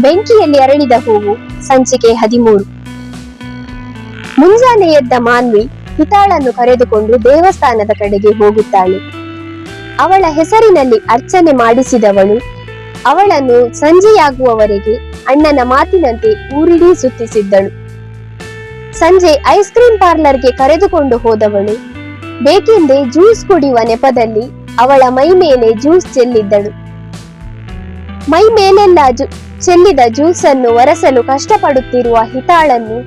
ಬೆಂಕಿಯಲ್ಲಿ ಅರಳಿದ ಹೂವು. ಸಂಚಿಕೆ 13. ಮುಂಜಾನೆ ಎದ್ದ ಮಾನ್ವಿ ಹಿತಾಳನ್ನು ಕರೆದುಕೊಂಡು ದೇವಸ್ಥಾನದ ಕಡೆಗೆ ಹೋಗುತ್ತಾಳೆ. ಅವಳ ಹೆಸರಿನಲ್ಲಿ ಅರ್ಚನೆ ಮಾಡಿಸಿದವಳು ಅವಳನ್ನು ಸಂಜೆಯಾಗುವವರೆಗೆ ಅಣ್ಣನ ಮಾತಿನಂತೆ ಊರಿಡೀ ಸುತ್ತಿಸಿದ್ದಳು. ಸಂಜೆ ಐಸ್ ಕ್ರೀಂ ಪಾರ್ಲರ್ಗೆ ಕರೆದುಕೊಂಡು ಹೋದವಳು ಬೇಕೆಂದೇ ಜ್ಯೂಸ್ ಕುಡಿಯುವ ನೆಪದಲ್ಲಿ ಅವಳ ಮೈ ಮೇಲೆ ಜ್ಯೂಸ್ ಚೆಲ್ಲಿದ್ದಳು. ಮೈ ಮೇಲೆಲ್ಲ ಚೆಲ್ಲಿದ ಜ್ಯೂಸ್ ಅನ್ನು ಒರೆಸಲು ಕಷ್ಟಪಡುತ್ತಿರುವ ಹಿತಾಳನ್ನು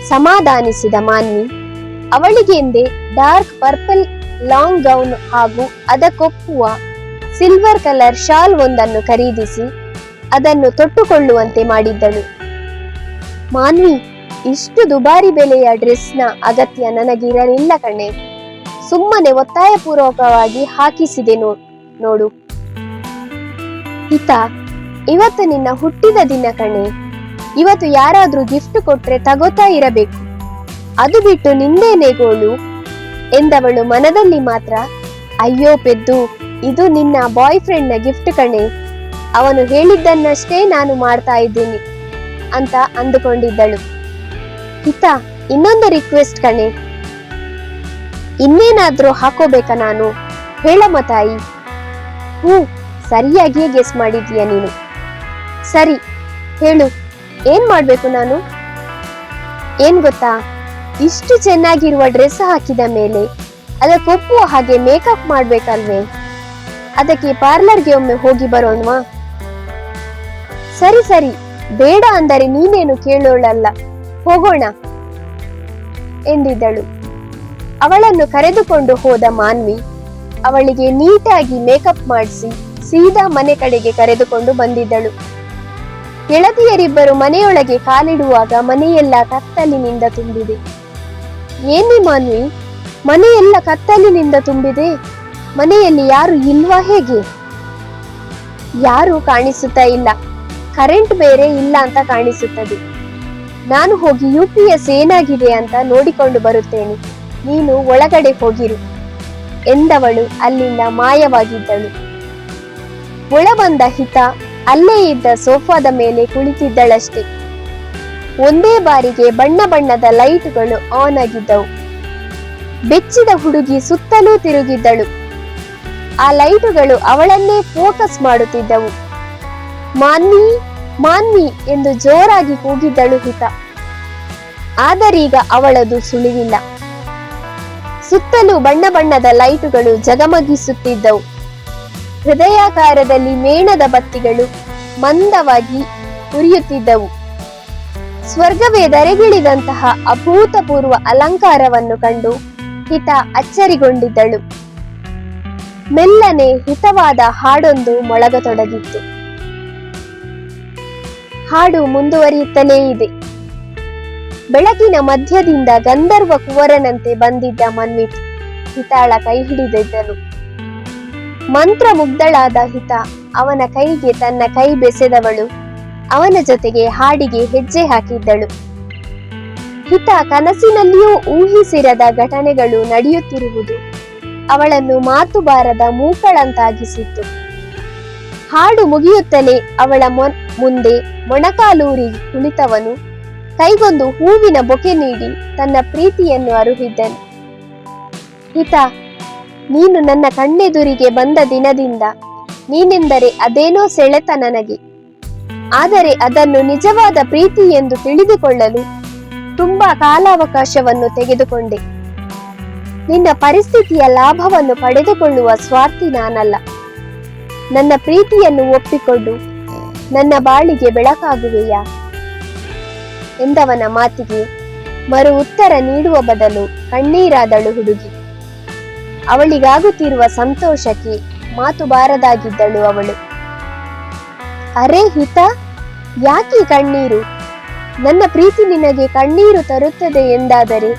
ಸಮಾಧಾನಿಸಿದ ಮಾನ್ವಿ ಅವಳಿಗೆಂದೇ ಡಾರ್ಕ್ ಪರ್ಪಲ್ ಲಾಂಗ್ ಗೌನ್ ಹಾಗೂ ಅದಕ್ಕೊಪ್ಪುವ ಸಿಲ್ವರ್ ಕಲರ್ ಶಾಲ್ ಒಂದನ್ನು ಖರೀದಿಸಿ ಅದನ್ನು ತೊಟ್ಟುಕೊಳ್ಳುವಂತೆ ಮಾಡಿದ್ದಳು. ಮಾನ್ವಿ, ಇಷ್ಟು ದುಬಾರಿ ಬೆಲೆಯ ಡ್ರೆಸ್ನ ಅಗತ್ಯ ನನಗಿರಲಿಲ್ಲ ಕಣೆ. ಸುಮ್ಮನೆ ಒತ್ತಾಯಪೂರ್ವಕವಾಗಿ ಹಾಕಿಸಿದೆ ನೋಡು. ಹಿತ, ಇವತ್ತು ನಿನ್ನ ಹುಟ್ಟಿದ ದಿನ ಕಣೆ. ಇವತ್ತು ಯಾರಾದ್ರೂ ಗಿಫ್ಟ್ ಕೊಟ್ರೆ ತಗೋತಾ ಇರಬೇಕು. ಅದು ಬಿಟ್ಟು ನಿಂದೇನೆ ಗೋಳು ಎಂದವಳು ಮನದಲ್ಲಿ ಮಾತ್ರ, ಅಯ್ಯೋ ಪೆದ್ದು, ಇದು ನಿನ್ನ ಬಾಯ್ ಫ್ರೆಂಡ್ ನ ಗಿಫ್ಟ್ ಕಣೆ, ಅವನು ಹೇಳಿದ್ದನ್ನಷ್ಟೇ ನಾನು ಮಾಡ್ತಾ ಇದ್ದೀನಿ ಅಂತ ಅಂದುಕೊಂಡಿದ್ದಳು. ಹಿತ, ಇನ್ನೊಂದು ರಿಕ್ವೆಸ್ಟ್ ಕಣೆ. ಇನ್ನೇನಾದ್ರೂ ಹಾಕೋಬೇಕಾ ನಾನು? ಹೇಳಮ್ಮ ತಾಯಿ. ಸರಿಯಾಗಿಯೇ ಗೆಸ್ ಮಾಡಿದೀಯ ನೀನು. ಸರಿ ಹೇಳು, ಏನ್ ಮಾಡ್ಬೇಕು ನಾನು? ಏನ್ ಗೊತ್ತಾ, ಇಷ್ಟು ಚೆನ್ನಾಗಿರುವ ಡ್ರೆಸ್ ಹಾಕಿದ ಮೇಲೆ ಅದಕ್ಕೊಪ್ಪುವ ಹಾಗೆ ಮೇಕಪ್ ಮಾಡ್ಬೇಕಲ್ವೇ? ಅದಕ್ಕೆ ಪಾರ್ಲರ್ಗೆ ಒಮ್ಮೆ ಹೋಗಿ ಬರೋಣವಾ? ಸರಿ ಸರಿ, ಬೇಡ ಅಂದರೆ ನೀನೇನು ಕೇಳೋಳಲ್ಲ, ಹೋಗೋಣ ಎಂದಿದ್ದಳು. ಅವಳನ್ನು ಕರೆದುಕೊಂಡು ಹೋದ ಮಾನ್ವಿ ಅವಳಿಗೆ ನೀಟಾಗಿ ಮೇಕಪ್ ಮಾಡಿಸಿ ಸೀದಾ ಮನೆ ಕಡೆಗೆ ಕರೆದುಕೊಂಡು ಬಂದಿದ್ದಳು. ಗೆಳತಿಯರಿಬ್ಬರು ಮನೆಯೊಳಗೆ ಕಾಲಿಡುವಾಗ ಮನೆಯೆಲ್ಲ ಕತ್ತಲಿನಿಂದ ತುಂಬಿದೆ. ಏನೇ ಮಾನ್ವಿ, ಮನೆಯೆಲ್ಲ ಕತ್ತಲಿನಿಂದ ತುಂಬಿದೆ? ಮನೆಯಲ್ಲಿ ಯಾರು ಇಲ್ವಾ ಹೇಗೆ? ಯಾರು ಕಾಣಿಸುತ್ತಾ ಇಲ್ಲ, ಕರೆಂಟ್ ಬೇರೆ ಇಲ್ಲ ಅಂತ ಕಾಣಿಸುತ್ತದೆ. ನಾನು ಹೋಗಿ UPS ಏನಾಗಿದೆ ಅಂತ ನೋಡಿಕೊಂಡು ಬರುತ್ತೇನೆ, ನೀನು ಒಳಗಡೆ ಹೋಗಿರು ಎಂದವಳು ಅಲ್ಲಿಂದ ಮಾಯವಾಗಿದ್ದಳು. ಒಳ ಬಂದ ಹಿತ ಅಲ್ಲೇ ಇದ್ದ ಸೋಫಾದ ಮೇಲೆ ಕುಳಿತಿದ್ದಳಷ್ಟೇ. ಒಂದೇ ಬಾರಿಗೆ ಬಣ್ಣ ಬಣ್ಣದ ಲೈಟ್ಗಳು ಆನ್ ಆಗಿದ್ದವು. ಬೆಚ್ಚಿದ ಹುಡುಗಿ ಸುತ್ತಲೂ ತಿರುಗಿದ್ದಳು. ಆ ಲೈಟುಗಳು ಅವಳನ್ನೇ ಫೋಕಸ್ ಮಾಡುತ್ತಿದ್ದವು. ಮಾನ್ವಿ ಮಾನ್ವಿ ಎಂದು ಜೋರಾಗಿ ಕೂಗಿದ್ದಳು ಹಿತ. ಆದರೀಗ ಅವಳದು ಸುಳಿವಿಲ್ಲ. ಸುತ್ತಲೂ ಬಣ್ಣ ಬಣ್ಣದ ಲೈಟುಗಳು ಜಗಮಗಿಸುತ್ತಿದ್ದವು. ಹೃದಯಾಕಾರದಲ್ಲಿ ಮೇಣದ ಬತ್ತಿಗಳು ಮಂದವಾಗಿ ಉರಿಯುತ್ತಿದ್ದವು. ಸ್ವರ್ಗವೇ ಧರೆಗಿಳಿದಂತಹ ಅಭೂತಪೂರ್ವ ಅಲಂಕಾರವನ್ನು ಕಂಡು ಹಿತ ಅಚ್ಚರಿಗೊಂಡಿದ್ದಳು. ಮೆಲ್ಲನೆ ಹಿತವಾದ ಹಾಡೊಂದು ಮೊಳಗತೊಡಗಿತ್ತು. ಹಾಡು ಮುಂದುವರಿಯುತ್ತಲೇ ಇದೆ. ಬೆಳಕಿನ ಮಧ್ಯದಿಂದ ಗಂಧರ್ವ ಕುವರನಂತೆ ಬಂದಿದ್ದ ಮನ್ವಿತ್ ಹಿತಾಳ ಕೈ ಹಿಡಿದಿದ್ದನು. ಮಂತ್ರ ಮುಗ್ಧಳಾದ ಹಿತ ಅವನ ಕೈಗೆ ತನ್ನ ಕೈ ಬೆಸೆದವಳು ಅವನ ಜೊತೆಗೆ ಹಾಡಿಗೆ ಹೆಜ್ಜೆ ಹಾಕಿದ್ದಳು. ಹಿತ ಕನಸಿನಲ್ಲಿಯೂ ಊಹಿಸಿರದ ಘಟನೆಗಳು ನಡೆಯುತ್ತಿರುವುದು ಅವಳನ್ನು ಮಾತು ಬಾರದ ಮೂಕಳಂತಾಗಿಸಿತ್ತು. ಹಾಡು ಮುಗಿಯುತ್ತಲೇ ಅವಳ ಮುಂದೆ ಮೊಣಕಾಲೂರಿ ಕುಳಿತವನು ಕೈಗೊಂದು ಹೂವಿನ ಬೊಕೆ ನೀಡಿ ತನ್ನ ಪ್ರೀತಿಯನ್ನು ಅರುಹಿದ್ದನು. ಹಿತ, ನೀನು ನನ್ನ ಕಣ್ಣೆದುರಿಗೆ ಬಂದ ದಿನದಿಂದ ನೀನೆಂದರೆ ಅದೇನೋ ಸೆಳೆತ ನನಗೆ. ಆದರೆ ಅದನ್ನು ನಿಜವಾದ ಪ್ರೀತಿ ಎಂದು ತಿಳಿದುಕೊಳ್ಳಲು ತುಂಬಾ ಕಾಲಾವಕಾಶವನ್ನು ತೆಗೆದುಕೊಂಡೆ. ನಿನ್ನ ಪರಿಸ್ಥಿತಿಯ ಲಾಭವನ್ನು ಪಡೆದುಕೊಳ್ಳುವ ಸ್ವಾರ್ಥಿ ನಾನಲ್ಲ. ನನ್ನ ಪ್ರೀತಿಯನ್ನು ಒಪ್ಪಿಕೊಂಡು ನನ್ನ ಬಾಳಿಗೆ ಬೆಳಕಾಗುವೆಯಾ ಎಂದವನ ಮಾತಿಗೆ ಮರು ಉತ್ತರ ನೀಡುವ ಬದಲು ಕಣ್ಣೀರಾದಳು ಹುಡುಗಿ. ಅವಳಿಗಾಗುತ್ತಿರುವ ಸಂತೋಷಕ್ಕೆ ಮಾತು ಬಾರದಾಗಿದ್ದಳು ಅವಳು. ಅರೆ ಹಿತ, ಯಾಕೆ ಕಣ್ಣೀರು? ನನ್ನ ಪ್ರೀತಿ ನಿನಗೆ ಕಣ್ಣೀರು ತರುತ್ತದೆ ಎಂದಾದರೆ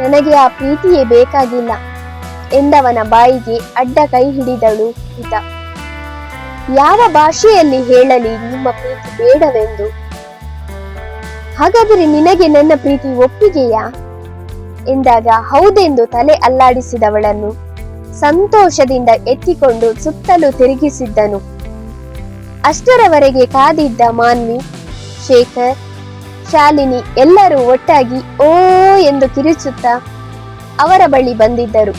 ನನಗೆ ಆ ಪ್ರೀತಿಯೇ ಬೇಕಾಗಿಲ್ಲ ಎಂದವನ ಬಾಯಿಗೆ ಅಡ್ಡ ಕೈ ಹಿಡಿದಳು ಹಿತ. ಯಾವ ಭಾಷೆಯಲ್ಲಿ ಹೇಳಲಿ ನಿಮ್ಮ ಪ್ರೀತಿ ಬೇಡವೆಂದು? ಹಾಗಾದರೆ ನಿನಗೆ ನನ್ನ ಪ್ರೀತಿ ಒಪ್ಪಿಗೆಯಾ ಎಂದಾಗ ಹೌದೆಂದು ತಲೆ ಅಲ್ಲಾಡಿಸಿದವಳನ್ನು ಸಂತೋಷದಿಂದ ಎತ್ತಿಕೊಂಡು ಸುತ್ತಲೂ ತಿರುಗಿಸಿದ್ದನು. ಅಷ್ಟರವರೆಗೆ ಕಾದಿದ್ದ ಮಾನ್ವಿ ಶೇಖರ್, ಶಾಲಿನಿ ಎಲ್ಲರೂ ಒಟ್ಟಾಗಿ ಓ ಎಂದು ಕಿರುಚುತ್ತಾ ಅವರ ಬಳಿ ಬಂದಿದ್ದರು.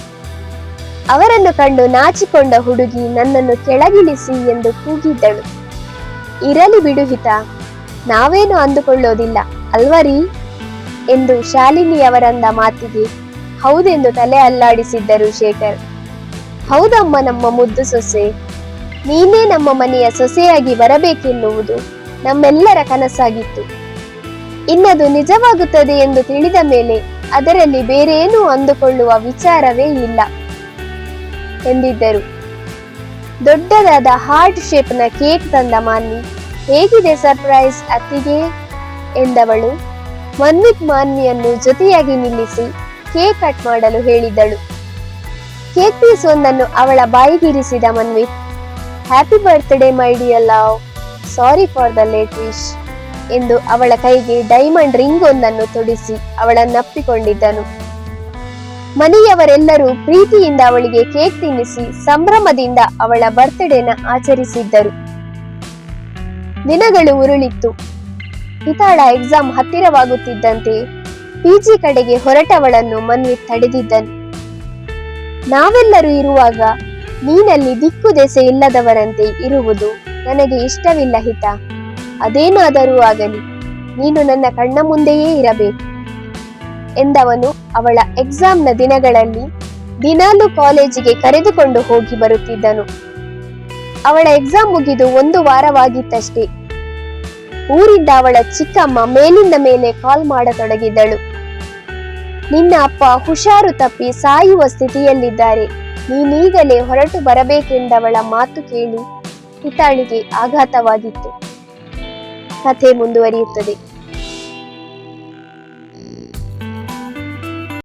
ಅವರನ್ನು ಕಂಡು ನಾಚಿಕೊಂಡ ಹುಡುಗಿ ನನ್ನನ್ನು ಕೆಳಗಿಳಿಸಿ ಎಂದು ಕೂಗಿದ್ದಳು. ಇರಲಿ ಬಿಡು ಹಿತ, ನಾವೇನು ಅಂದುಕೊಳ್ಳೋದಿಲ್ಲ ಅಲ್ವರಿ ಎಂದು ಶಾಲಿನಿಯವರಂದ ಮಾತಿಗೆ ಹೌದೆಂದು ತಲೆ ಅಲ್ಲಾಡಿಸಿದ್ದರು ಶೇಖರ್. ಹೌದಮ್ಮ ನಮ್ಮ ಮುದ್ದು ಸೊಸೆ, ನೀನೇ ನಮ್ಮ ಮನೆಯ ಸೊಸೆಯಾಗಿ ಬರಬೇಕೆನ್ನುವುದು ನಮ್ಮೆಲ್ಲರ ಕನಸಾಗಿತ್ತು. ಇನ್ನದು ನಿಜವಾಗುತ್ತದೆ ಎಂದು ತಿಳಿದ ಮೇಲೆ ಅದರಲ್ಲಿ ಬೇರೇನೂ ಅಂದುಕೊಳ್ಳುವ ವಿಚಾರವೇ ಇಲ್ಲ ಎಂದಿದ್ದರು. ದೊಡ್ಡದಾದ ಹಾರ್ಟ್ ಶೇಪ್ನ ಕೇಕ್ ತಂದ ಮಾನ್ವಿ, ಹೇಗಿದೆ ಸರ್ಪ್ರೈಸ್ ಅತ್ತಿಗೆ ಎಂದವಳು ಮನ್ವಿತ್ ಮಾನ್ವಿಯನ್ನು ಜೊತೆಯಾಗಿ ನಿಲ್ಲಿಸಿ ಕೇಕ್ ಕಟ್ ಮಾಡಲು ಹೇಳಿದ್ದಳು. ಕೇಕ್ ಪೀಸ್ ಒಂದನ್ನು ಅವಳ ಬಾಯಿಗಿರಿಸಿದ Manvith, happy birthday my dear love, sorry for the late wish ಎಂದು ಅವಳ ಕೈಗೆ ಡೈಮಂಡ್ ರಿಂಗ್ ಒಂದನ್ನು ತೊಡಿಸಿ ಅವಳನ್ನಪ್ಪಿಕೊಂಡಿದ್ದನು. ಮನೆಯವರೆಲ್ಲರೂ ಪ್ರೀತಿಯಿಂದ ಅವಳಿಗೆ ಕೇಕ್ ತಿನ್ನಿಸಿ ಸಂಭ್ರಮದಿಂದ ಅವಳ ಬರ್ತ್ಡೇನ ಆಚರಿಸಿದ್ದರು. ದಿನಗಳು ಉರುಳಿತ್ತು. ಹಿತಾಳ ಎಕ್ಸಾಮ್ ಹತ್ತಿರವಾಗುತ್ತಿದ್ದಂತೆ ಪಿಜಿ ಕಡೆಗೆ ಹೊರಟವಳನ್ನು ಮನ್ವಿತ್ ತಡೆದಿದ್ದನು. ನಾವೆಲ್ಲರೂ ಇರುವಾಗ ನೀನಲ್ಲಿ ದಿಕ್ಕು ದೆಸೆ ಇಲ್ಲದವರಂತೆ ಇರುವುದು ನನಗೆ ಇಷ್ಟವಿಲ್ಲ ಹಿತ. ಅದೇನಾದರೂ ಆಗಲಿ, ನೀನು ನನ್ನ ಕಣ್ಣ ಮುಂದೆಯೇ ಇರಬೇಕು ಎಂದವನು ಅವಳ ಎಕ್ಸಾಮ್ನ ದಿನಗಳಲ್ಲಿ ದಿನಾಲೂ ಕಾಲೇಜಿಗೆ ಕರೆದುಕೊಂಡು ಹೋಗಿ ಬರುತ್ತಿದ್ದನು. ಅವಳ ಎಕ್ಸಾಮ್ ಮುಗಿದು 1 ವಾರವಾಗಿತ್ತಷ್ಟೇ. ಊರಿಂದ ಅವಳ ಚಿಕ್ಕಮ್ಮ ಮೇಲಿಂದ ಮೇಲೆ ಕಾಲ್ ಮಾಡತೊಡಗಿದ್ದಳು. ನಿನ್ನ ಅಪ್ಪ ಹುಷಾರು ತಪ್ಪಿ ಸಾಯುವ ಸ್ಥಿತಿಯಲ್ಲಿದ್ದಾರೆ, ನೀನೀಗಲೇ ಹೊರಟು ಬರಬೇಕೆಂದವಳ ಮಾತು ಕೇಳಿ ಹಿತಾಳಿಗೆ ಆಘಾತವಾಗಿತ್ತು. ಕಥೆ ಮುಂದುವರಿಯುತ್ತದೆ.